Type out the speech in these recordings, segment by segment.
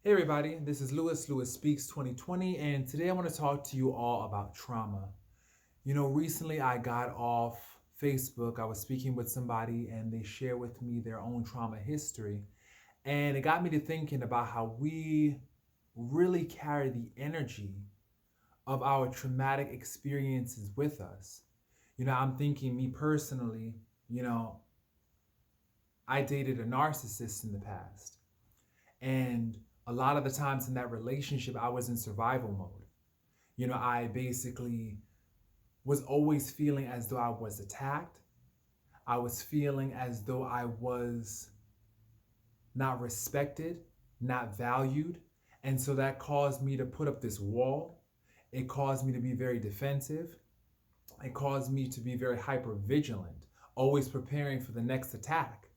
Hey everybody, this is Lewis Speaks 2020, and today I want to talk to you all about trauma. Recently I got off Facebook. I was speaking with somebody and they shared with me their own trauma history, and it got me to thinking about how we really carry the energy of our traumatic experiences with us. I'm thinking, me personally, you know, I dated a narcissist in the past. And a lot of the times in that relationship, I was in survival mode. I basically was always feeling as though I was attacked. I was feeling as though I was not respected, not valued. And so that caused me to put up this wall. It caused me to be very defensive. It caused me to be very hyper vigilant, always preparing for the next attack.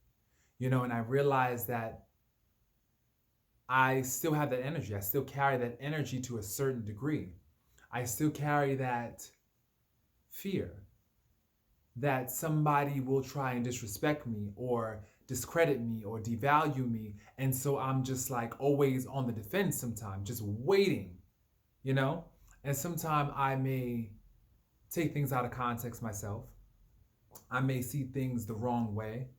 And I realized that I still have that energy. I still carry that energy to a certain degree. I still carry that fear that somebody will try and disrespect me or discredit me or devalue me. And so I'm just like always on the defense sometimes, just waiting, you know? And sometimes I may take things out of context myself. I may see things the wrong way.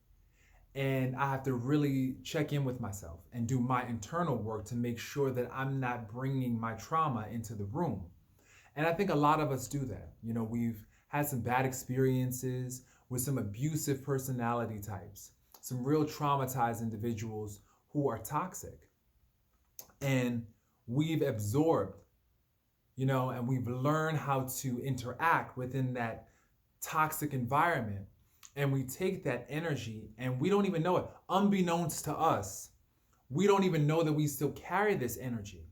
And I have to really check in with myself and do my internal work to make sure that I'm not bringing my trauma into the room. And I think a lot of us do that. We've had some bad experiences with some abusive personality types, some real traumatized individuals who are toxic. And we've absorbed, and we've learned how to interact within that toxic environment. And we take that energy and we don't even know it. Unbeknownst to us, we don't even know that we still carry this energy,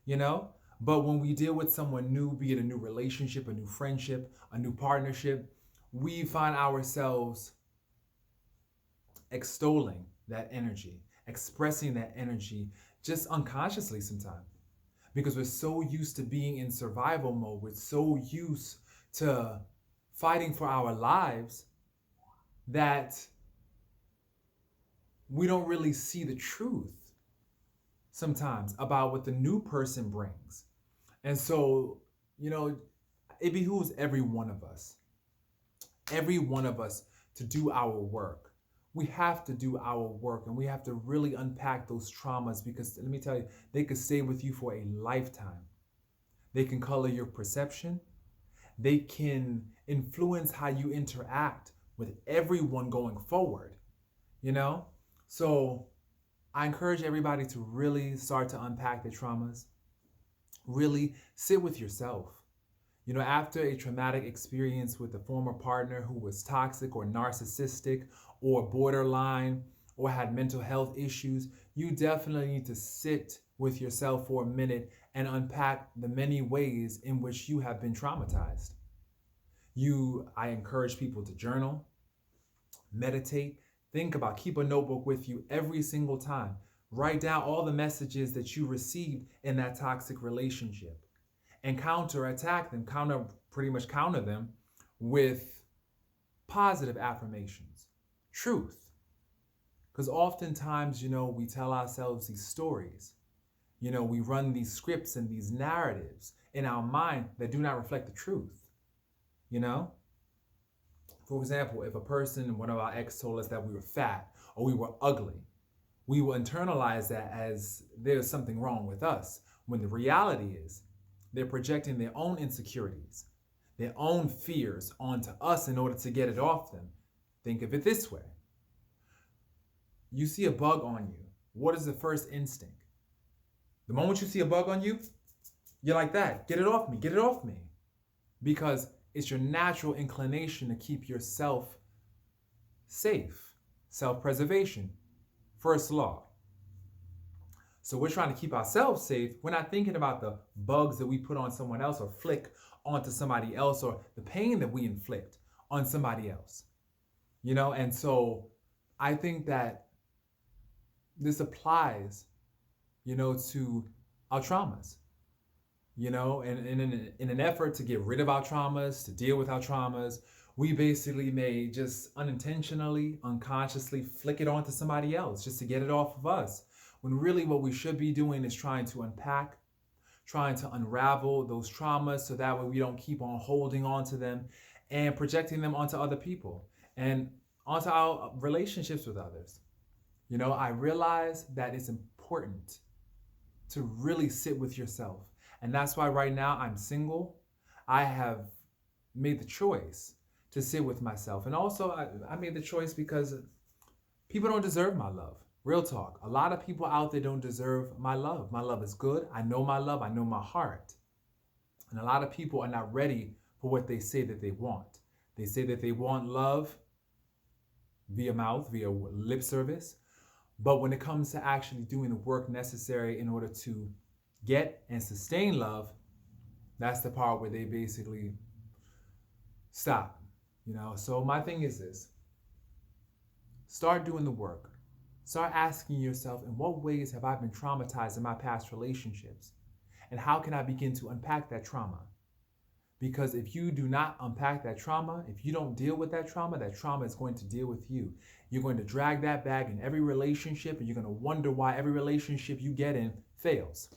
you know? But when we deal with someone new, be it a new relationship, a new friendship, a new partnership, we find ourselves extolling that energy, expressing that energy just unconsciously sometimes. Because we're so used to being in survival mode, we're so used to fighting for our lives that we don't really see the truth sometimes about what the new person brings. And so, it behooves every one of us to do our work. We have to do our work and we have to really unpack those traumas because let me tell you, they could stay with you for a lifetime. They can color your perception. They can influence how you interact with everyone going forward, you know? So I encourage everybody to really start to unpack their traumas, really sit with yourself. After a traumatic experience with a former partner who was toxic or narcissistic or borderline or had mental health issues, you definitely need to sit with yourself for a minute and unpack the many ways in which you have been traumatized. I encourage people to journal, meditate, think about, keep a notebook with you every single time. Write down all the messages that you received in that toxic relationship and counterattack them, pretty much counter them with positive affirmations, truth. Because oftentimes, we tell ourselves these stories. We run these scripts and these narratives in our mind that do not reflect the truth. For example, if one of our ex told us that we were fat or we were ugly, we will internalize that as there's something wrong with us, when the reality is they're projecting their own insecurities, their own fears onto us in order to get it off them. Think of it this way. You see a bug on you. What is the first instinct? The moment you see a bug on you, you're like that. Get it off me. Get it off me. Because it's your natural inclination to keep yourself safe. Self-preservation. First law. So we're trying to keep ourselves safe. We're not thinking about the bugs that we put on someone else or flick onto somebody else or the pain that we inflict on somebody else. And so I think that this applies, to our traumas. And in an effort to get rid of our traumas, to deal with our traumas, we basically may just unintentionally, unconsciously flick it onto somebody else just to get it off of us. when really what we should be doing is trying to unpack, trying to unravel those traumas so that way we don't keep on holding on to them and projecting them onto other people and onto our relationships with others. I realize that it's important to really sit with yourself. And that's why right now I'm single. I have made the choice to sit with myself. And also, I made the choice because people don't deserve my love. Real talk. A lot of people out there don't deserve my love. My love is good. I know my love. I know my heart. And a lot of people are not ready for what they say that they want. They say that they want love via mouth, via lip service. But when it comes to actually doing the work necessary in order to get and sustain love, that's the part where they basically stop. So my thing is this: start doing the work. Start asking yourself, in what ways have I been traumatized in my past relationships? And how can I begin to unpack that trauma? Because if you do not unpack that trauma, if you don't deal with that trauma is going to deal with you. You're going to drag that bag in every relationship, and you're going to wonder why every relationship you get in fails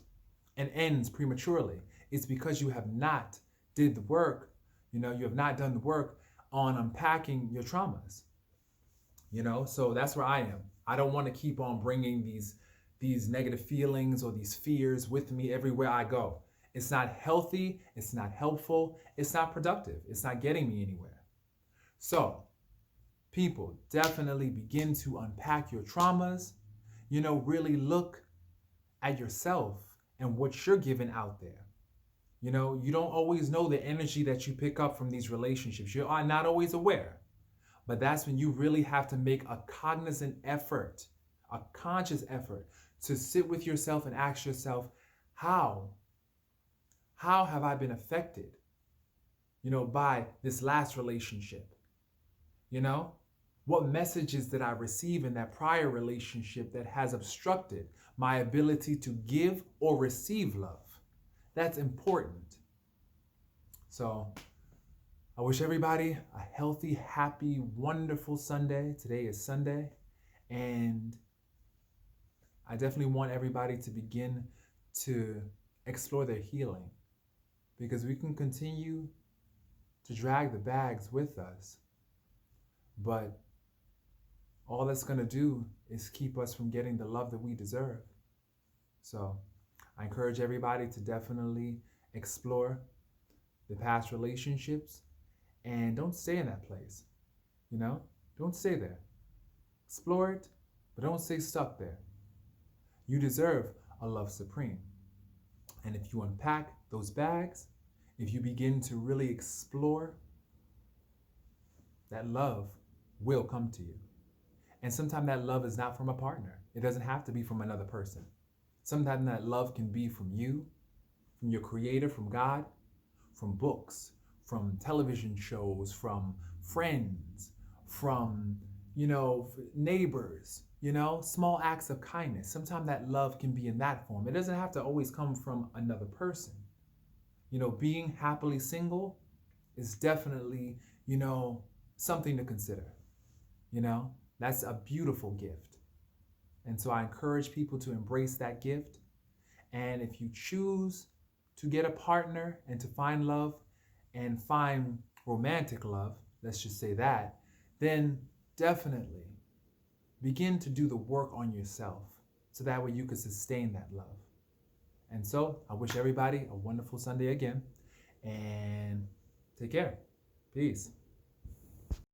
and ends prematurely. It's because you have not did the work. You have not done the work on unpacking your traumas. So that's where I am. I don't want to keep on bringing these negative feelings or these fears with me everywhere I go. It's not healthy, it's not helpful, it's not productive, it's not getting me anywhere. So, people, definitely begin to unpack your traumas, really look at yourself and what you're giving out there. You don't always know the energy that you pick up from these relationships. You are not always aware. But that's when you really have to make a cognizant effort, a conscious effort to sit with yourself and ask yourself, how have I been affected, by this last relationship? What messages did I receive in that prior relationship that has obstructed my ability to give or receive love? That's important. So I wish everybody a healthy, happy, wonderful Sunday. Today is Sunday. And I definitely want everybody to begin to explore their healing, because we can continue to drag the bags with us, but all that's going to do is keep us from getting the love that we deserve. So I encourage everybody to definitely explore the past relationships and don't stay in that place. Don't stay there. Explore it, but don't stay stuck there. You deserve a love supreme. And if you unpack those bags, if you begin to really explore, that love will come to you. And sometimes that love is not from a partner. It doesn't have to be from another person. Sometimes that love can be from you, from your creator, from God, from books, from television shows, from friends, from, neighbors, small acts of kindness. Sometimes that love can be in that form. It doesn't have to always come from another person. Being happily single is definitely, something to consider. That's a beautiful gift. And so I encourage people to embrace that gift. And if you choose to get a partner and to find love and find romantic love, let's just say that, then definitely begin to do the work on yourself so that way you can sustain that love. And so I wish everybody a wonderful Sunday again, and take care. Peace.